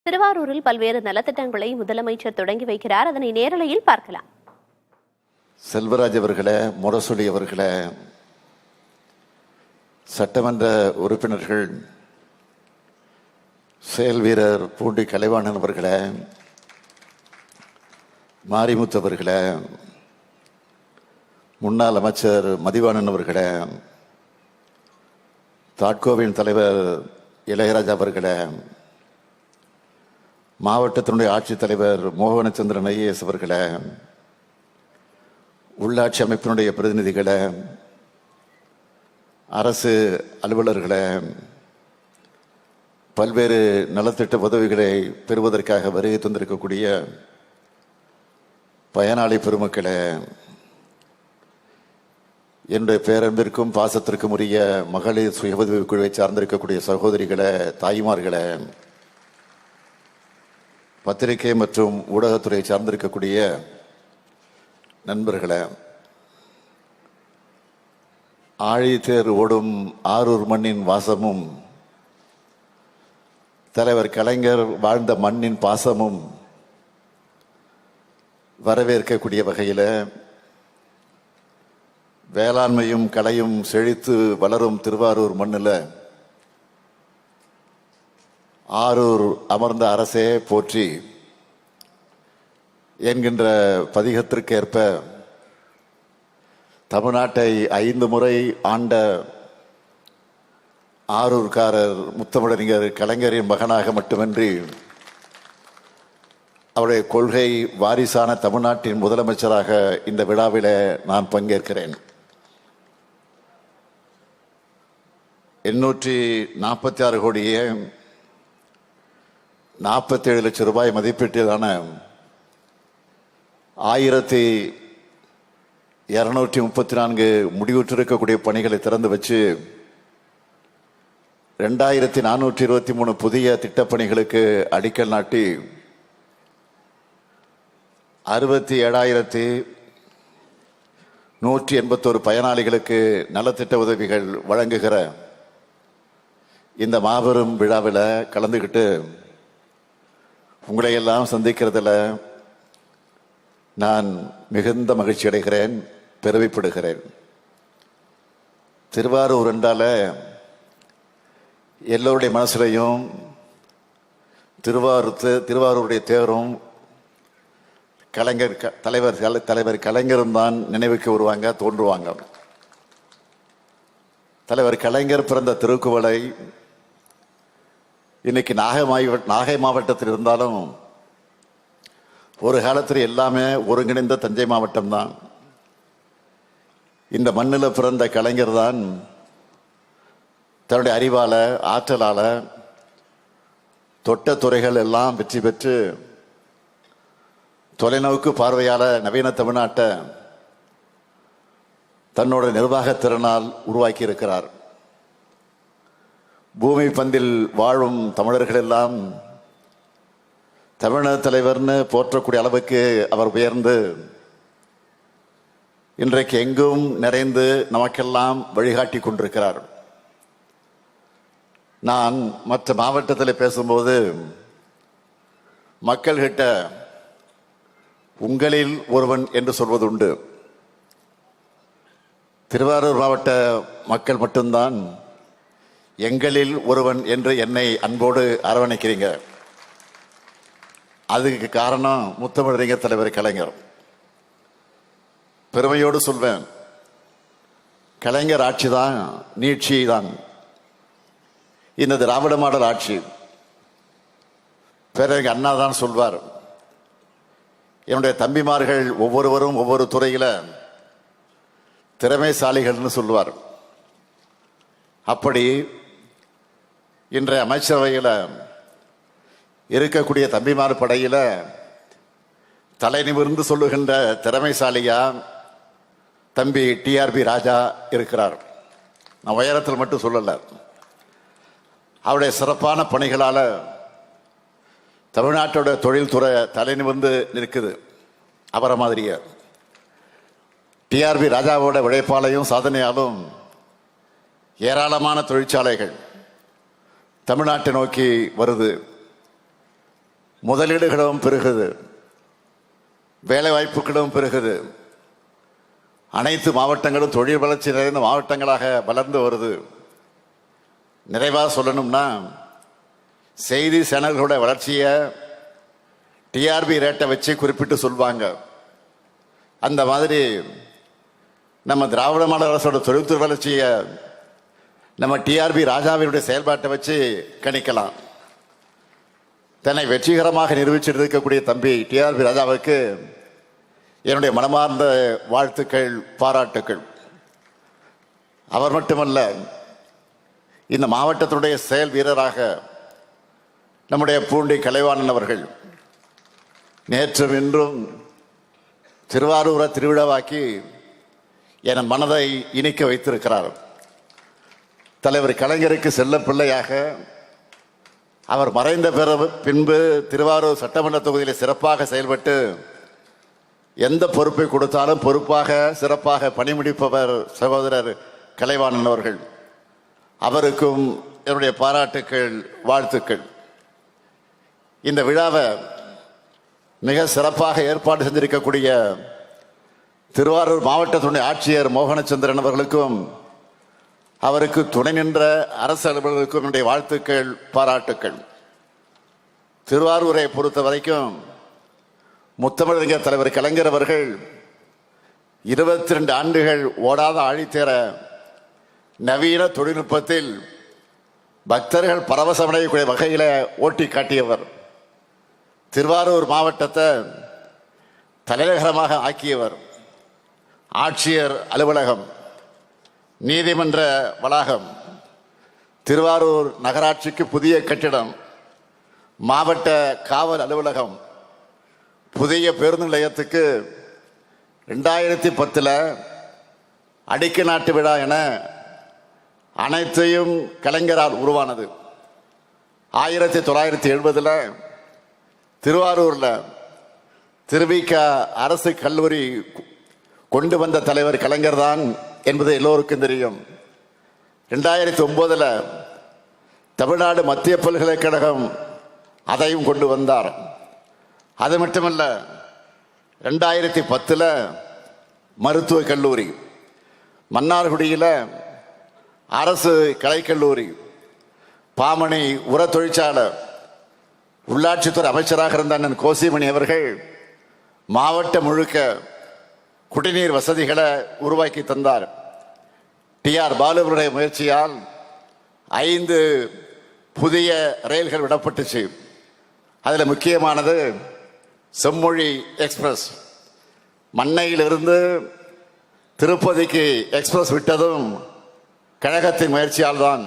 திருவாரூரில் பல்வேறு நலத்திட்டங்களை முதலமைச்சர் தொடங்கி வைக்கிறார். அதனை நேரலையில் பார்க்கலாம். செல்வராஜ் அவர்களே, முரசொலி அவர்களே, சட்டமன்ற உறுப்பினர்கள், செயல் வீரர் பூண்டி கலைவாணன் அவர்களே, மாரிமுத்து அவர்களே, முன்னாள் அமைச்சர் மதிவாணன் அவர்களே, தாட்கோவின் தலைவர் இளையராஜா அவர்களே, மாவட்டத்தினுடைய ஆட்சித்தலைவர் மோகனச்சந்திரன் ஐஏஎஸ் அவர்களே, உள்ளாட்சி அமைப்பினுடைய பிரதிநிதிகளே, அரசு அலுவலர்களே, பல்வேறு நலத்திட்ட உதவிகளை பெறுவதற்காக வருகை தந்திருக்கக்கூடிய பயனாளி பெருமக்களே, என்னுடைய பேரன்பிற்கும் பாசத்திற்கும் உரிய மகளிர் சுய உதவி குழுவை சார்ந்திருக்கக்கூடிய சகோதரிகளே, தாய்மார்களே, பத்திரிகை மற்றும் ஊடகத்துறை சார்ந்திருக்கக்கூடிய நண்பர்களே, ஆழித்தேர் ஓடும் ஆரூர் மண்ணின் வாசமும் தலைவர் கலைஞர் வாழ்ந்த மண்ணின் பாசமும் வரவேற்கக்கூடிய வகையில் வேளாண்மையும் கலையும் செழித்து வளரும் திருவாரூர் மண்ணில் ஆரூர் அமர்ந்த அரசே போற்றி என்கின்ற பதிகத்திற்கேற்ப தமிழ்நாட்டை 5 முறை ஆண்ட ஆரூர்காரர் முத்தமிழறிஞர் கலைஞரின் மகனாக மட்டுமின்றி அவருடைய கொள்கை வாரிசான தமிழ்நாட்டின் முதலமைச்சராக இந்த விழாவில் நான் பங்கேற்கிறேன். 846 கோடியே 47 லட்சம் ரூபாய் மதிப்பீட்டிலான 1234 முடிவுற்றிருக்கக்கூடிய பணிகளை திறந்து வச்சு 2423 புதிய திட்டப்பணிகளுக்கு அடிக்கல் நாட்டி 67,181 பயனாளிகளுக்கு நலத்திட்ட உதவிகள் வழங்குகிற இந்த மாபெரும் விழாவில் கலந்துக்கிட்டு உங்களை எல்லாம் சந்திக்கிறதுல நான் மிகுந்த மகிழ்ச்சி அடைகிறேன், பெருமைப்படுகிறேன். திருவாரூர் என்றால எல்லோருடைய மனசுலையும் திருவாரூருடைய தேரும் கலைஞர் தலைவர் கலைஞரும் தான் நினைவுக்கு வருவாங்க, தோன்றுவாங்க. தலைவர் கலைஞர் பிறந்த திருக்குவளை இன்னைக்கு நாகை மாவட்டத்தில் இருந்தாலும் ஒரு காலத்தில் எல்லாமே ஒருங்கிணைந்த தஞ்சை மாவட்டம் தான். இந்த மண்ணில் பிறந்த கலைஞர் தான் தன்னுடைய அறிவால ஆற்றலால தொட்ட துறைகள் எல்லாம் வெற்றி பெற்று தொலைநோக்கு பார்வையால நவீன தமிழ்நாட்டை தன்னோட நிர்வாகத்திறனால் உருவாக்கி இருக்கிறார். பூமி பந்தில் வாழும் தமிழர்கள் எல்லாம் தமிழக தலைவர்னு போற்றக்கூடிய அளவுக்கு அவர் உயர்ந்து இன்றைக்கு எங்கும் நிறைந்து நமக்கெல்லாம் வழிகாட்டி கொண்டிருக்கிறார். நான் மற்ற மாவட்டத்தில் பேசும்போது மக்கள்கிட்ட உங்களில் ஒருவன் என்று சொல்வது உண்டு. திருவாரூர் மாவட்ட மக்கள் மட்டும்தான் எங்களில் ஒருவன் என்று என்னை அன்போடு அரவணைக்கிறீங்க. அதுக்கு காரணம் முத்தமிழறிஞர் தலைவர் கலைஞர். பெருமையோடு சொல்வேன், கலைஞர் ஆட்சி தான் நீட்சி தான். இந்த திராவிட மாடல் ஆட்சி பேரறிஞர் அண்ணா தான் சொல்வார், என்னுடைய தம்பிமார்கள் ஒவ்வொருவரும் ஒவ்வொரு துறையில திறமைசாலிகள்னு சொல்லுவார். அப்படி இன்றைய அமைச்சரவையில் இருக்கக்கூடிய தம்பிமார் படையில தலை நிமிர்ந்து சொல்லுகின்ற திறமைசாலியா தம்பி டிஆர்பி ராஜா இருக்கிறார். நான் உயரத்தில் மட்டும் சொல்லல, அவருடைய சிறப்பான பணிகளால தமிழ்நாட்டோட தொழில்துறை தலை நிமிர்ந்து நிற்குது. அவரை மாதிரியே டிஆர்பி ராஜாவோட உழைப்பாலையும் சாதனையாலும் ஏராளமான தொழிற்சாலைகள் தமிழ்நாட்டை நோக்கி வருது. முதலீடுகளும் பெருகுது, வேலை வாய்ப்புகளும் பெருகுது. அனைத்து மாவட்டங்களும் தொழில் வளர்ச்சி நிறைந்த மாவட்டங்களாக வளர்ந்து வருது. நிறைவாக சொல்லணும்னா, செய்தி சேனல்களுடைய வளர்ச்சியை டிஆர்பி ரேட்டை வச்சு குறிப்பிட்டு சொல்வாங்க. அந்த மாதிரி நம்ம திராவிட மாடல் அரசோட தொழில்துறை வளர்ச்சியை நம்ம டிஆர்பி ராஜாவினுடைய செயல்பாட்டை வச்சு கணிக்கலாம். தன்னை வெற்றிகரமாக நிரூபிச்சிட்டு இருக்கக்கூடிய தம்பி டிஆர்பி ராஜாவுக்கு என்னுடைய மனமார்ந்த வாழ்த்துக்கள், பாராட்டுக்கள். அவர் மட்டுமல்ல, இந்த மாவட்டத்தினுடைய செயல் வீரராக நம்முடைய பூண்டி கலைவாணன் அவர்கள் நேற்றும் இன்றும் திருவாரூரை திருவிழாவாக்கி என் மனதை இனிக்க வைத்திருக்கிறார். தலைவர் கலைஞருக்கு செல்ல பிள்ளையாக அவர் மறைந்த பின்பு திருவாரூர் சட்டமன்ற தொகுதியில் சிறப்பாக செயல்பட்டு எந்த பொறுப்பை கொடுத்தாலும் பொறுப்பாக சிறப்பாக பணிமுடிப்பவர் சகோதரர் கலைவாணன் அவர்கள். அவருக்கும் என்னுடைய பாராட்டுக்கள், வாழ்த்துக்கள். இந்த விழாவை மிக சிறப்பாக ஏற்பாடு செஞ்சிருக்கக்கூடிய திருவாரூர் மாவட்டத்துடைய ஆட்சியர் மோகனச்சந்திரன் அவர்களுக்கும் அவருக்கு துணை நின்ற அரசு அலுவலர்களுக்கும் என்னுடைய வாழ்த்துக்கள், பாராட்டுக்கள். திருவாரூரை பொறுத்த வரைக்கும் முத்தமிழறிஞர் தலைவர் கலைஞர் அவர்கள் 22 ஆண்டுகள் ஓடாத ஆழித்தேர நவீன தொழில்நுட்பத்தில் பக்தர்கள் பரவசமடையக்கூடிய வகையில் ஓட்டி காட்டியவர். திருவாரூர் மாவட்டத்தை தலைநகரமாக ஆக்கியவர். ஆட்சியர் அலுவலகம், நீதிமன்ற வளாகம், திருவாரூர் நகராட்சிக்கு புதிய கட்டிடம், மாவட்ட காவல் அலுவலகம், புதிய பேருந்து நிலையத்துக்கு 2010 அடிக்க நாட்டு விழா என அனைத்தையும் கலைஞரால் உருவானது. 1970 திருவாரூர்ல திருவிக அரசு கல்லூரி கொண்டு வந்த தலைவர் கலைஞர் தான் என்பது எல்லோருக்கும் தெரியும். 2009 தமிழ்நாடு மத்திய பல்கலைக்கழகம் அதையும் கொண்டு வந்தார். அது மட்டுமல்ல, 2010 மருத்துவக் கல்லூரி, மன்னார்குடியில் அரசு கலைக்கல்லூரி, பாமணி உர தொழிற்சாலை, உள்ளாட்சித்துறை அமைச்சராக இருந்த அண்ணன் கோசிமணி அவர்கள் மாவட்டம் முழுக்க குடிநீர் வசதிகளை உருவாக்கி தந்தார். டிஆர் பாலுவனுடைய முயற்சியால் 5 புதிய ரயில்கள் விடப்பட்டுச்சு. அதில் முக்கியமானது செம்மொழி எக்ஸ்பிரஸ். மண்ணையிலிருந்து திருப்பதிக்கு எக்ஸ்பிரஸ் விட்டதும் கழகத்தின் முயற்சியால் தான்.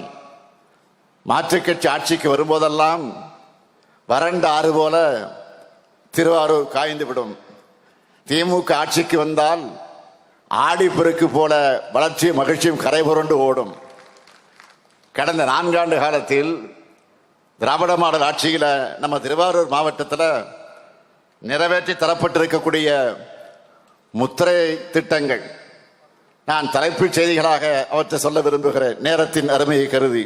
மாற்றுக் கட்சி ஆட்சிக்கு வரும்போதெல்லாம் வறண்ட ஆறு போல திருவாரூர் காய்ந்துவிடும். திமுக ஆட்சிக்கு வந்தால் ஆடிப்பெருக்கு போல வளர்ச்சியும் மகிழ்ச்சியும் கரை புரண்டு ஓடும். கடந்த 4 ஆண்டு காலத்தில் திராவிட மாடல் ஆட்சியில் நம்ம திருவாரூர் மாவட்டத்தில் நிறைவேற்றி தரப்பட்டிருக்கக்கூடிய முத்திரை திட்டங்கள் நான் தலைப்புச் செய்திகளாக அவற்றை சொல்ல விரும்புகிறேன், நேரத்தின் அருமையை கருதி.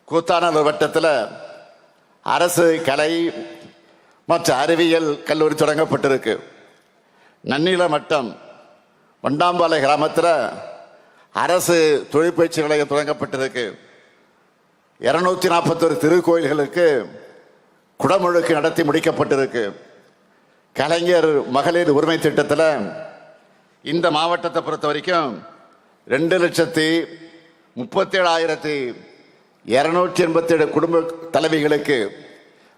கூத்தாநல்லூர் வட்டத்தில் அரசு கலை மற்றும் அறிவியல் கல்லூரி தொடங்கப்பட்டிருக்கு. நன்னில மட்டம் வண்டாம்பாலை கிராமத்தில் அரசு தொழிற்பயிற்சி நிலையம் தொடங்கப்பட்டிருக்கு. 241 திருக்கோயில்களுக்கு குடமுழுக்கு நடத்தி முடிக்கப்பட்டிருக்கு. கலைஞர் மகளிர் உரிமை திட்டத்தில் இந்த மாவட்டத்தை பொறுத்த வரைக்கும் 2,37,287 குடும்ப தலைவிகளுக்கு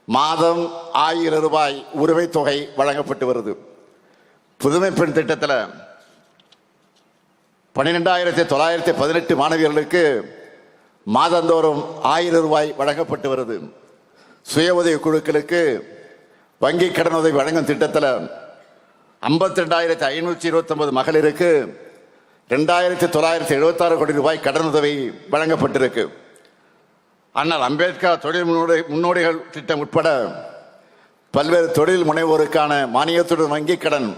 மாதம் 1000 ரூபாய் உரிமை தொகை வழங்கப்பட்டு வருது. புதுமை பெண் திட்டத்தில் 12,918 மாணவியர்களுக்கு மாதந்தோறும் 1000 ரூபாய் வழங்கப்பட்டு வருது. சுய உதவி குழுக்களுக்கு வங்கி கடன் உதவி வழங்கும் திட்டத்தில் 52,529 மகளிருக்கு 2,976 கோடி ரூபாய் கடன் உதவி வழங்கப்பட்டிருக்கு. ஆனால் அம்பேத்கர் தொழில் முன்னோடிகள் திட்டம் உட்பட பல்வேறு தொழில் முனைவோருக்கான மானியத்துடன் வங்கி கடன்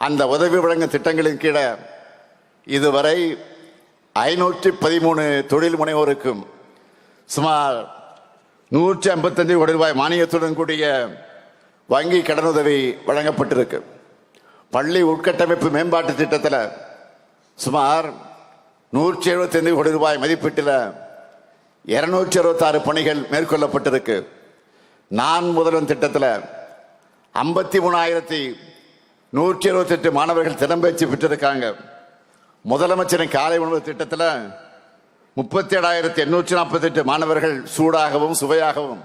அந்த உதவி வழங்கும் திட்டங்களின் கீழே இதுவரை 513 தொழில் முனைவோருக்கும் சுமார் 155 கோடி ரூபாய் மானியத்துடன் கூடிய வங்கி கடனுதவி வழங்கப்பட்டிருக்கு. பள்ளி உட்கட்டமைப்பு மேம்பாட்டு திட்டத்தில் சுமார் 175 கோடி ரூபாய் மதிப்பீட்டில் 266 பணிகள் மேற்கொள்ளப்பட்டிருக்கு. நான் முதல்வன் திட்டத்தில் 53,128 மாணவர்கள் திறம்பெயர்ச்சி பெற்றிருக்காங்க. முதலமைச்சரின் காலை உணவு திட்டத்தில் 37,848 மாணவர்கள் சூடாகவும் சுவையாகவும்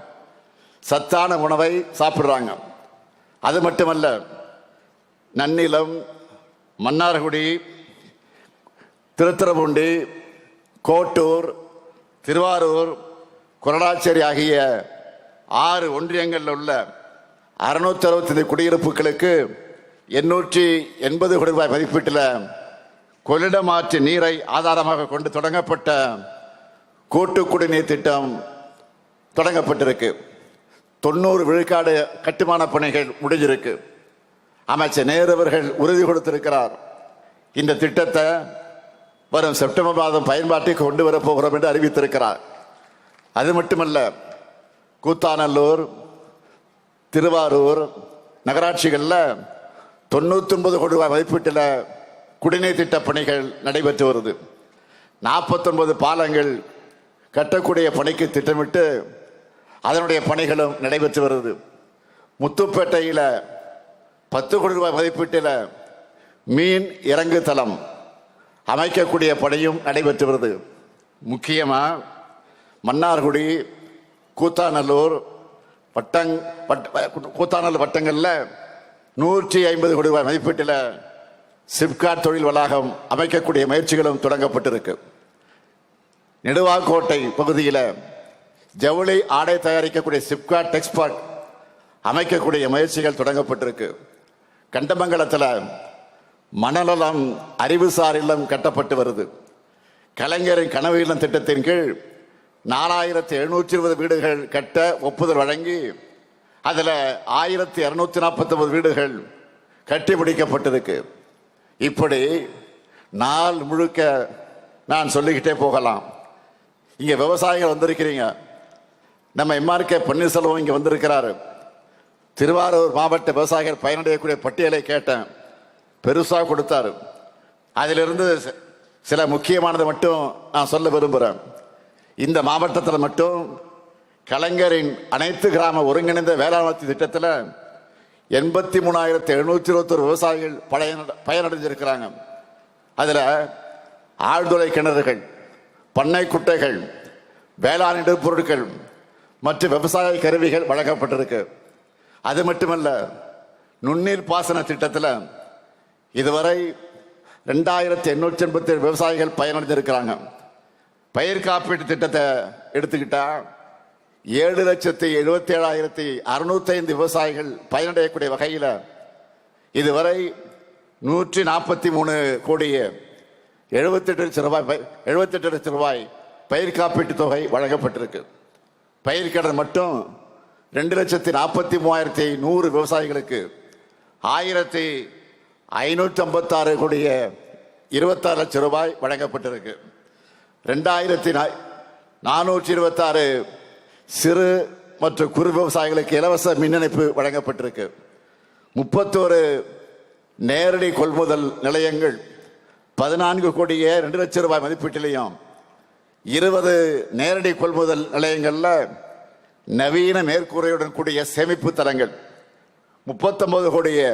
சத்தான உணவை சாப்பிடுறாங்க. அது மட்டுமல்ல, நன்னிலம், மன்னார்குடி, திருத்துறைப்பூண்டி, கோட்டூர், திருவாரூர், கொரடாச்சேரி ஆகிய 6 ஒன்றியங்களில் உள்ள 665 குடியிருப்புகளுக்கு 880 கோடி ரூபாய் மதிப்பீட்டில் கொள்ளிடமாற்று நீரை ஆதாரமாக கொண்டு தொடங்கப்பட்ட கூட்டு குடிநீர் திட்டம் தொடங்கப்பட்டிருக்கு. 90 விழுக்காடு கட்டுமான பணிகள் முடிஞ்சிருக்கு. அமைச்சர் நேரு அவர்கள் உறுதி கொடுத்திருக்கிறார். இந்த திட்டத்தை வரும் செப்டம்பர் மாதம் பயன்பாட்டுக்கு கொண்டு வரப்போகிறோம் என்று அறிவித்திருக்கிறார். அது மட்டுமல்ல, கூத்தாநல்லூர், திருவாரூர் நகராட்சிகளில் 99 கோடி ரூபாய் மதிப்பீட்டில் குடிநீர் திட்ட பணிகள் நடைபெற்று வருது. 49 பாலங்கள் கட்டக்கூடிய பணிக்கு திட்டமிட்டு அதனுடைய பணிகளும் நடைபெற்று வருது. முத்துப்பேட்டையில் 10 கோடி ரூபாய் மதிப்பீட்டில் மீன் இறங்கு தளம் அமைக்கக்கூடிய பணியும் நடைபெற்று வருது. முக்கியமாக மன்னார்குடி, கூத்தாநல்லூர் வட்டங்களில் 150 கோடி ரூபாய் மதிப்பீட்டில் சிப்காட் தொழில் வளாகம் அமைக்கக்கூடிய முயற்சிகளும் தொடங்கப்பட்டிருக்கு. நெடுவாக்கோட்டை பகுதியில் ஜவுளி ஆடை தயாரிக்கக்கூடிய சிப்காட் டெக்ஸ்பார்க் அமைக்கக்கூடிய முயற்சிகள் தொடங்கப்பட்டிருக்கு. கண்டமங்கலத்தில் மணநலம் அறிவுசார் இல்லம் கட்டப்பட்டு வருது. கலைஞரின் கனவு இல்லம் திட்டத்தின் கீழ் 4,720 வீடுகள் கட்ட ஒப்புதல் வழங்கி அதில் 1,249 வீடுகள் கட்டி முடிக்கப்பட்டிருக்கு. இப்படி நாள் முழுக்க நான் சொல்லிக்கிட்டே போகலாம். இங்கே விவசாயிகள் வந்திருக்கிறீங்க. நம்ம எம்ஆர்கே பன்னீர்செல்வம் இங்கே வந்திருக்கிறாரு. திருவாரூர் மாவட்ட விவசாயிகள் பயனடையக்கூடிய பட்டியலை கேட்டேன், பெருசாக கொடுத்தாரு. அதிலிருந்து சில முக்கியமானதை மட்டும் நான் சொல்ல விரும்புகிறேன். இந்த மாவட்டத்தில் மட்டும் கலைஞரின் அனைத்து கிராம ஒருங்கிணைந்த வேளாண் திட்டத்தில் 83,721 விவசாயிகள் பயனடைஞ்சிருக்கிறாங்க. அதில் ஆழ்துளை கிணறுகள், பண்ணை குட்டைகள், வேளாண் இடுபொருட்கள் மற்றும் விவசாய கருவிகள் வழங்கப்பட்டிருக்கு. அது மட்டுமல்ல, நுண்ணீர் பாசன திட்டத்தில் இதுவரை 2,887 விவசாயிகள் பயனடைஞ்சிருக்கிறாங்க. பயிர் காப்பீட்டு திட்டத்தை எடுத்துக்கிட்டா 7,77,605 விவசாயிகள் பயனடையக்கூடிய வகையில் இதுவரை 143 கோடியே 78 லட்சம் ரூபாய் பயிர் காப்பீட்டு தொகை வழங்கப்பட்டிருக்கு. பயிர் கடன் மட்டும் 2,43,100 விவசாயிகளுக்கு 1,556 கோடியே 26 லட்சம் ரூபாய் வழங்கப்பட்டிருக்கு. 2,426 சிறு மற்றும் குறு விவசாயிகளுக்கு இலவச மின் இணைப்பு வழங்கப்பட்டிருக்கு. 31 நேரடி கொள்முதல் நிலையங்கள் 14 கோடியே 2 லட்சம் ரூபாய் மதிப்பீட்டிலையும் 20 நேரடி கொள்முதல் நிலையங்களில் நவீன மேற்கூரையுடன் கூடிய சேமிப்பு தளங்கள் 39 கோடியே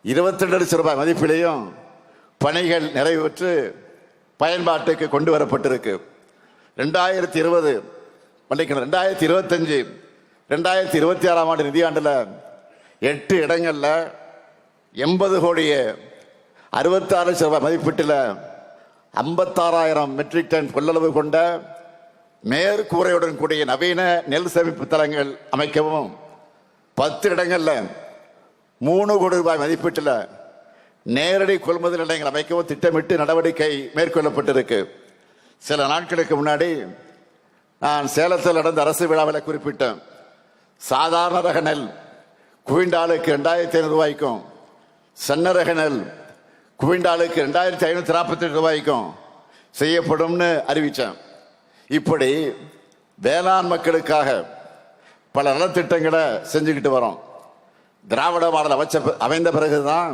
22 லட்சம் ரூபாய் மதிப்பிலையும் பணிகள் நிறைவேற்று பயன்பாட்டுக்கு கொண்டு வரப்பட்டிருக்கு. 2020, 2025, 2026 ஆண்டு நிதியாண்டில் 8 இடங்களில் 80 கோடியே 66 லட்சம் ரூபாய் மதிப்பீட்டில் 56,000 மெட்ரிக் டன் கொள்ளளவு கொண்ட மேற்கூரையுடன் கூடிய நவீன நெல் சேமிப்பு தளங்கள் அமைக்கவும், 10 இடங்களில் 3 கோடி ரூபாய் மதிப்பீட்டில் நேரடி கொள்முதல் நிலையங்கள் அமைக்கவும் திட்டமிட்டு நடவடிக்கை மேற்கொள்ளப்பட்டிருக்கு. சில நாட்களுக்கு முன்னாடி நான் சேலத்தில் நடந்த அரசு விழாவில் குறிப்பிட்டேன். சாதாரண ரக நெல் குவிண்டாலுக்கு 2,500 ரூபாய்க்கும், சன்ன ரக நெல் குவிண்டாலுக்கு 2,548 ரூபாய்க்கும் செய்யப்படும்னு அறிவித்தேன். இப்படி வேளாண் மக்களுக்காக பல நலத்திட்டங்களை செஞ்சுக்கிட்டு வரோம். திராவிட மாடல் அமைந்த பிறகுதான்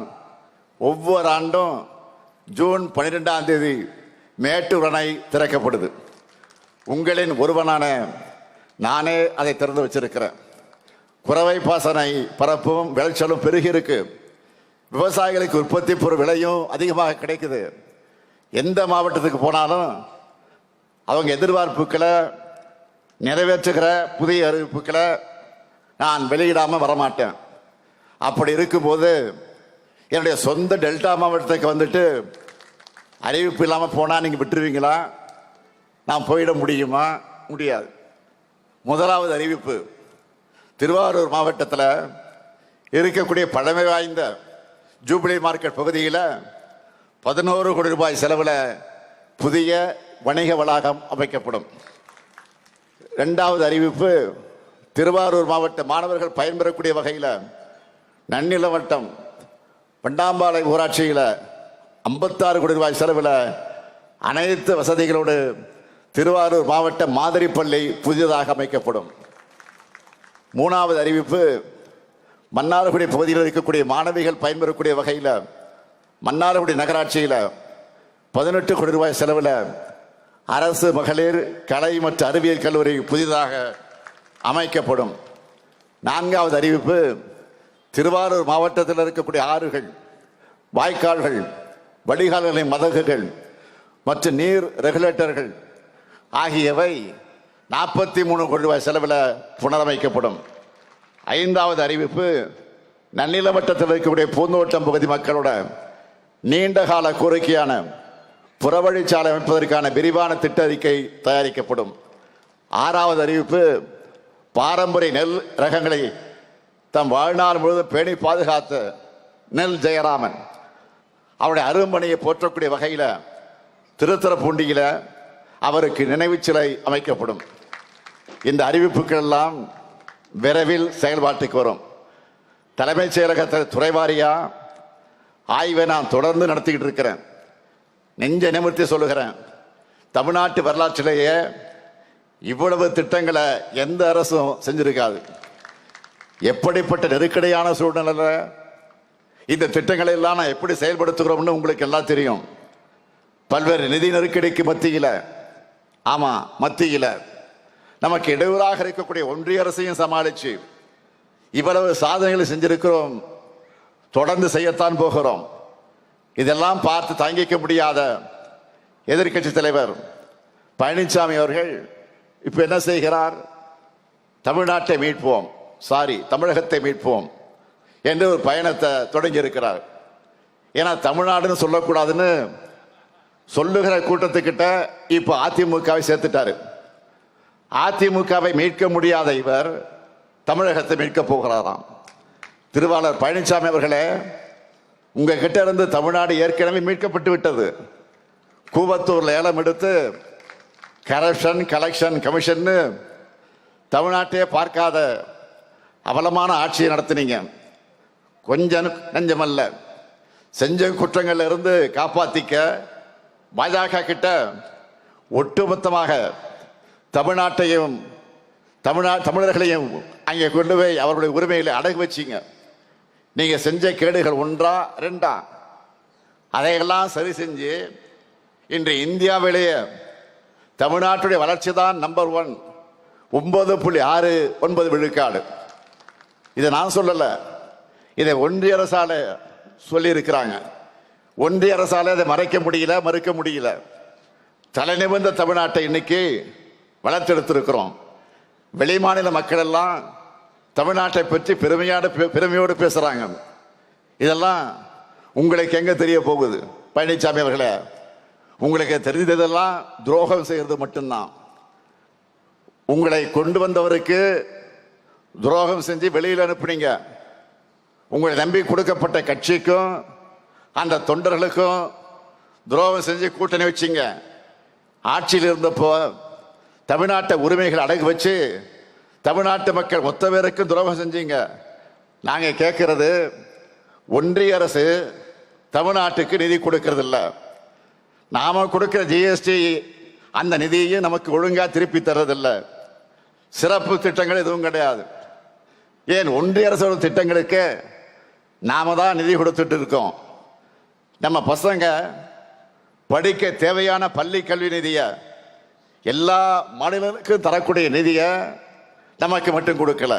ஒவ்வொரு ஆண்டும் ஜூன் 12ஆம் தேதி மேட்டூர் அணை திறக்கப்படுது. உங்களின் ஒருவனான நானே அதை திறந்து வச்சிருக்கிறேன். குறவை பாசனை பரப்பும் விளைச்சலும் பெருகி இருக்கு. விவசாயிகளுக்கு உற்பத்தி பொருள் விலையும் அதிகமாக கிடைக்குது. எந்த மாவட்டத்துக்கு போனாலும் அவங்க எதிர்பார்ப்புகளை நிறைவேற்றுகிற புதிய அறிவிப்புகளை நான் வெளியிடாமல் வரமாட்டேன். அப்படி இருக்கும்போது என்னுடைய சொந்த டெல்டா மாவட்டத்துக்கு வந்துட்டு அறிவிப்பு இல்லாமல் போனால் நீங்கள் விட்டுருவீங்களா? நான் போயிட முடியுமா? முடியாது. முதலாவது அறிவிப்பு, திருவாரூர் மாவட்டத்தில் இருக்கக்கூடிய பழமை வாய்ந்த ஜூபிலி மார்க்கெட் பகுதியில் 11 கோடி ரூபாய் செலவில் புதிய வணிக வளாகம் அமைக்கப்படும். இரண்டாவது அறிவிப்பு, திருவாரூர் மாவட்ட மாணவர்கள் பயன்பெறக்கூடிய வகையில் நன்னில வட்டம் பண்டாம்பாளை ஊராட்சியில் 56 கோடி ரூபாய் செலவில் அனைத்து வசதிகளோடு திருவாரூர் மாவட்ட மாதிரி பள்ளி புதியதாக அமைக்கப்படும். மூணாவது அறிவிப்பு, மன்னார்குடி பகுதியில் இருக்கக்கூடிய மாணவிகள் பயன்பெறக்கூடிய வகையில் மன்னார்குடி நகராட்சியில் 18 கோடி ரூபாய் செலவில் அரசு மகளிர் கலை மற்றும் அறிவியல் கல்லூரி புதிதாக அமைக்கப்படும். நான்காவது அறிவிப்பு, திருவாரூர் மாவட்டத்தில் இருக்கக்கூடிய ஆறுகள், வாய்க்கால்கள், வடிகால்களின் மதகுகள் மற்றும் நீர் ரெகுலேட்டர்கள் ஆகியவை 43 கோடி ரூபாய் செலவில் புனரமைக்கப்படும். ஐந்தாவது அறிவிப்பு, நன்னில வட்டத்தில் இருக்கக்கூடிய பூந்தோட்டம் பகுதி மக்களோட நீண்டகால கோரிக்கையான புறவழிச்சாலை அமைப்பதற்கான விரிவான திட்ட அறிக்கை தயாரிக்கப்படும். ஆறாவது அறிவிப்பு, பாரம்பரிய நெல் ரகங்களை தம் வாழ்நாள் முழுவதும் பேணி பாதுகாத்த நெல் ஜெயராமன் அவருடைய அரும்பணியை போற்றக்கூடிய வகையில் திருத்துறைப்பூண்டியில் அவருக்கு நினைவு சிலை அமைக்கப்படும். இந்த அறிவிப்புகள் எல்லாம் விரைவில் செயல்பாட்டுக்கு வரும். தலைமைச் செயலகத்தில் துறைவாரியா ஆய்வை நான் தொடர்ந்து நடத்திக்கிட்டு இருக்கிறேன். நெஞ்ச நிமிர்த்தி சொல்லுகிறேன், தமிழ்நாட்டு வரலாற்றிலேயே இவ்வளவு திட்டங்களை எந்த அரசும் செஞ்சிருக்காது. எப்படிப்பட்ட நெருக்கடியான சூழ்நிலையில் இந்த திட்டங்களை எல்லாம் நான் எப்படி செயல்படுத்துகிறோம்னு உங்களுக்கு எல்லாம் தெரியும். பல்வேறு நிதி நெருக்கடிக்கு மத்தியில், மத்தியில் நமக்கு இடையூறாக இருக்கக்கூடிய ஒன்றிய அரசையும் சமாளித்து இவ்வளவு சாதனைகளை செஞ்சிருக்கிறோம். தொடர்ந்து செய்யத்தான் போகிறோம். இதெல்லாம் பார்த்து தாங்கிக்க முடியாத எதிர்க்கட்சி தலைவர் பழனிசாமி அவர்கள் இப்ப என்ன செய்கிறார்? தமிழ்நாட்டை மீட்போம், தமிழகத்தை மீட்போம் என்று ஒரு பயணத்தை தொடங்கி இருக்கிறார். ஏன்னா தமிழ்நாடுன்னு சொல்லக்கூடாதுன்னு சொல்லுகிற கூட்டத்துக்கிட்ட இப்ப அதிமுகவை சேர்த்துட்டாரு. அதிமுகவை மீட்க முடியாத இவர் தமிழகத்தை மீட்க போகிறாராம். திருவாளர் பழனிசாமி அவர்களே, உங்ககிட்ட இருந்து தமிழ்நாடு ஏற்கனவே மீட்கப்பட்டு விட்டது. கூவத்தூர்ல ஏலம் எடுத்து கரப்ஷன் கலெக்ஷன் கமிஷன் தமிழ்நாட்டையே பார்க்காத அவலமான ஆட்சியை நடத்தினீங்க. கொஞ்சம் நஞ்சமல்ல, செஞ்ச குற்றங்கள்ல இருந்து காப்பாத்திக்க பாஜக கிட்ட ஒட்டுமொத்தமாக தமிழ்நாட்டையும் தமிழர்களையும் அங்கே கொண்டு போய் அவர்களுடைய உரிமைகளை அடகு வச்சிங்க. நீங்க செஞ்ச கேடுகள் 1 2 அதையெல்லாம் சரி செஞ்சு இன்று இந்தியாவிலேயே தமிழ்நாட்டுடைய வளர்ச்சி தான் நம்பர் 1, 9.69 விழுக்காடு. இதை நான் சொல்லல, இதை ஒன்றிய அரசால சொல்லி இருக்கிறாங்க. ஒன்றிய அரசால அதை மறைக்க முடியல, மறுக்க முடியல. தலை நிமிர்ந்த தமிழ்நாட்டை இன்னைக்கு வளர்த்தெடுத்திருக்கிறோம். வெளிமாநில மக்கள் எல்லாம் தமிழ்நாட்டை பற்றி பெருமையோடு பேசுறாங்க. இதெல்லாம் உங்களுக்கு எங்க தெரிய போகுது? பழனிசாமி அவர்களே, உங்களுக்கு தெரிந்ததெல்லாம் துரோகம் செய்யறது மட்டும்தான். உங்களை கொண்டு வந்தவருக்கு துரோகம் செஞ்சு வெளியில் அனுப்புனீங்க. உங்களை நம்பி கொடுக்கப்பட்ட கட்சிக்கும் அந்த தொண்டர்களுக்கும் துரோகம் செஞ்சு கூட்டணி வச்சிங்க. ஆட்சியில் இருந்தப்போ தமிழ்நாட்டை உரிமைகள் அடகு வச்சு தமிழ்நாட்டு மக்கள் மொத்த பேருக்கும் துரோகம் செஞ்சீங்க. நாங்க கேட்கறது, ஒன்றிய அரசு தமிழ்நாட்டுக்கு நிதி கொடுக்கறது இல்ல. நாம கொடுக்கிற ஜிஎஸ்டி அந்த நிதியை நமக்கு ஒழுங்கா திருப்பி தர்றதில்ல. சிறப்பு திட்டங்கள் எதுவும் கிடையாது. ஏன் ஒன்றிய அரசோட திட்டங்களுக்கு நாம தான் நிதி கொடுத்துட்டு இருக்கோம். நம்ம பசங்க படிக்க தேவையான பள்ளி கல்வி நிதியை எல்லா மாநிலங்களுக்கும் தரக்கூடிய நிதியை நமக்கு மட்டும் கொடுக்கல.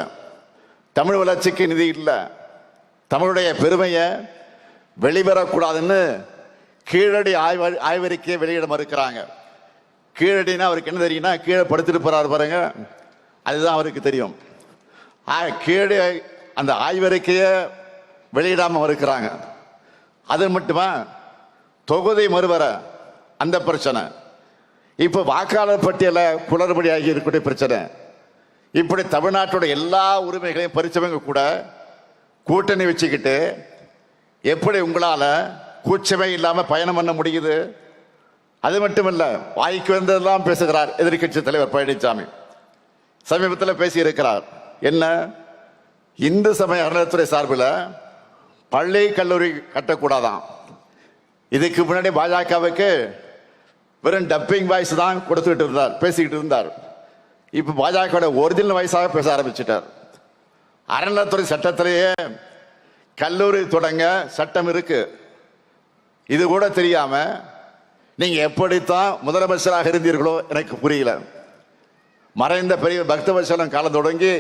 தமிழ் வளர்ச்சிக்கு நிதி இல்லை. தமிழுடைய பெருமையை வெளிவரக்கூடாதுன்னு கீழடி ஆய்வறிக்கையை வெளியிட மறுக்கிறாங்க. கீழடினா அவருக்கு என்ன தெரியும்னா, கீழே படுத்துட்டு போறாரு பாருங்க, அதுதான் அவருக்கு தெரியும். கீழே அந்த ஆய்வறிக்கையை வெளியிடாம மறுக்கிறாங்க. அது மட்டுமா, தொகுதி மறுவர அந்த பிரச்சனை, இப்ப வாக்காளர் பட்டியல குளறுபடியாகி இருக்கக்கூடிய பிரச்சனை, இப்படி தமிழ்நாட்டோட எல்லா உரிமைகளையும் பறிச்சவங்க கூட கூட்டணி வச்சுக்கிட்டு எப்படி உங்களால கூச்சமே இல்லாம பயணம் பண்ண முடியுது? அது மட்டுமல்ல, வாய்க்கு வந்ததெல்லாம் பேசுகிறார் எதிர்கட்சி தலைவர் பழனிசாமி. சமீபத்தில் பேசி இருக்கிறார். என்ன, இந்து சமய அறநிலையத்துறை சார்பில் பள்ளி கல்லூரி கட்டக்கூடாதான். இதுக்கு முன்னாடி பாஜகவுக்கு வெறும் டப்பிங் வாய்ஸ் தான் கொடுத்துக்கிட்டு இருந்தார், பேசிக்கிட்டு இருந்தார். இப்ப பாஜக ஒரிஜினல் வாய்ஸாக பேச ஆரம்பிச்சிட்டார். அறநிலையத்துறை சட்டத்திலேயே கல்லூரி தொடங்க சட்டம் இருக்கு. இது கூட தெரியாம நீங்க எப்படித்தான் முதலமைச்சராக இருந்தீர்களோ எனக்கு புரியல. மறைந்த பெரிய பக்தவத்சலம் காலம் தொடங்கி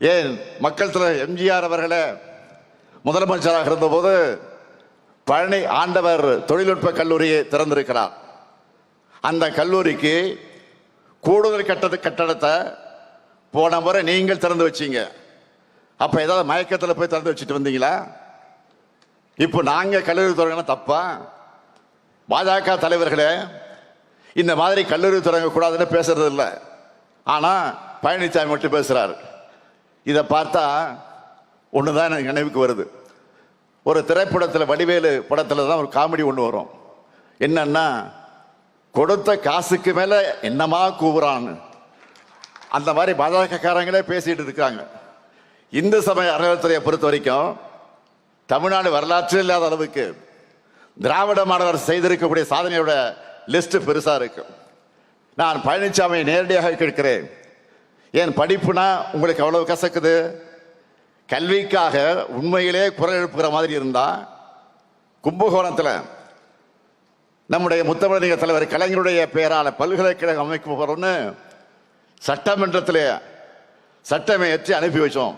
ஏன் மக்கள் தலைவர் எம்ஜிஆர் அவர்களே முதலமைச்சராக இருந்தபோது பழனி ஆண்டவர் தொழில்நுட்ப கல்லூரியை திறந்திருக்கிறார். அந்த கல்லூரிக்கு கூடுதல் கட்டடத்தை போன முறை நீங்கள் திறந்து வச்சீங்க. அப்ப ஏதாவது மயக்கத்தில் போய் திறந்து வச்சுட்டு வந்தீங்களா? இப்போ நாங்க கல்லூரி தொடங்கினா தப்பா? பாஜக தலைவர்களே இந்த மாதிரி கல்லூரி தொடங்கக்கூடாதுன்னு பேசுறது இல்லை. ஆனா பழனிசாமி மட்டும் பேசுறாரு. இதை பார்த்தா ஒண்ணுதான் எனக்கு நினைவுக்கு வருது. ஒரு திரைப்படத்தில், வடிவேலு படத்துல தான் ஒரு காமெடி ஒன்று வரும். என்னன்னா, கொடுத்த காசுக்கு மேல என்னமா கூவுறான்னு, அந்த மாதிரி பாஜக காரங்களே பேசிட்டு இருக்காங்க. இந்து சமய அறநிலையத்துறையை பொறுத்த வரைக்கும் தமிழ்நாடு வரலாற்றில் இல்லாத அளவுக்கு திராவிட மாணவர் செய்திருக்கக்கூடிய சாதனையோட லிஸ்ட் பெருசா இருக்கு. நான் பழனிசாமியை நேரடியாக கேட்கிறேன், ஏன் படிப்புனா உங்களுக்கு அவ்வளவு கசக்குது? கல்விக்காக உண்மையிலே குரல் எழுப்புகிற மாதிரி இருந்தா, கும்பகோணத்தில் நம்முடைய முத்தமிழறிஞர் தலைவர் கலைஞருடைய பெயரால பல்கலைக்கழகம் அமைக்க போறோம்னு சட்டமன்றத்தில் சட்டமே ஏற்றி அனுப்பி வச்சோம்.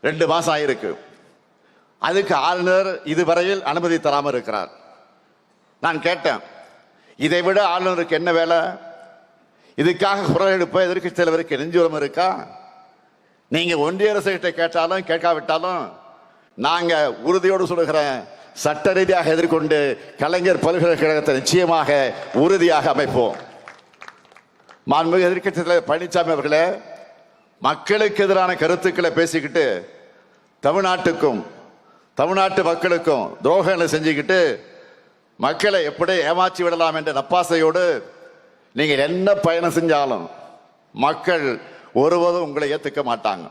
2 மாசம் ஆயிருக்கு. அதுக்கு ஆளுநர் இதுவரையில் அனுமதி தராமல் இருக்கிறார். நான் கேட்டேன், இதை விட ஆளுநருக்கு என்ன வேலை? இதுக்காக குரல் எழுப்ப எதிர்க்கட்சி தலைவருக்கு நெஞ்சுரம் இருக்கா? நீங்க ஒன்றிய அரசு கிட்ட கேட்டாலும் கேட்காவிட்டாலும் நாங்க உறுதியோடு சொல்லுகிறேன், சட்ட ரீதியாக எதிர்கொண்டு கலைஞர் பல்கலைக்கழகத்தை நிச்சயமாக உறுதியாக அமைப்போம். மாண்புமிகு எதிர்க்கட்சி தலைவர் பழனிசாமி அவர்களே, மக்களுக்கு எதிரான கருத்துக்களை பேசிக்கிட்டு தமிழ்நாட்டுக்கும் தமிழ்நாட்டு மக்களுக்கும் துரோகங்களை செஞ்சுக்கிட்டு மக்களை எப்படி ஏமாற்றி விடலாம் என்ற நப்பாசையோடு நீங்கள் என்ன பயணம் செஞ்சாலும் மக்கள் ஒருவதும் உங்களை ஏற்றுக்க மாட்டாங்க.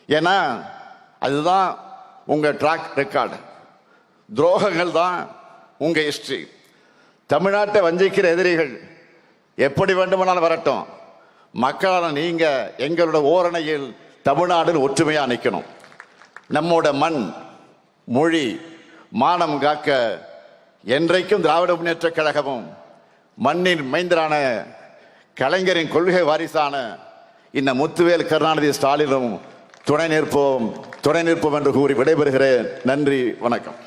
ஏன்னா அதுதான் உங்க ட்ராக் ரெக்கார்டு. துரோகங்கள் தான் உங்க ஹிஸ்டரி. தமிழ்நாட்டை வஞ்சிக்கிற எதிரிகள் எப்படி வேண்டுமானாலும் வரட்டும், மக்களான நீங்க எங்களோட ஓரணையில் தமிழ்நாடு ஒற்றுமையா நிற்கணும். நம்மோட மண், மொழி, மானம் காக்க என்றைக்கும் திராவிட முன்னேற்ற கழகமும் மண்ணின் மைந்தரான கலைஞரின் கொள்கை வாரிசான இந்த முத்துவேல் கருணாநிதி ஸ்டாலினும் துணை நிற்போம் என்று கூறி விடைபெறுகிறேன். நன்றி, வணக்கம்.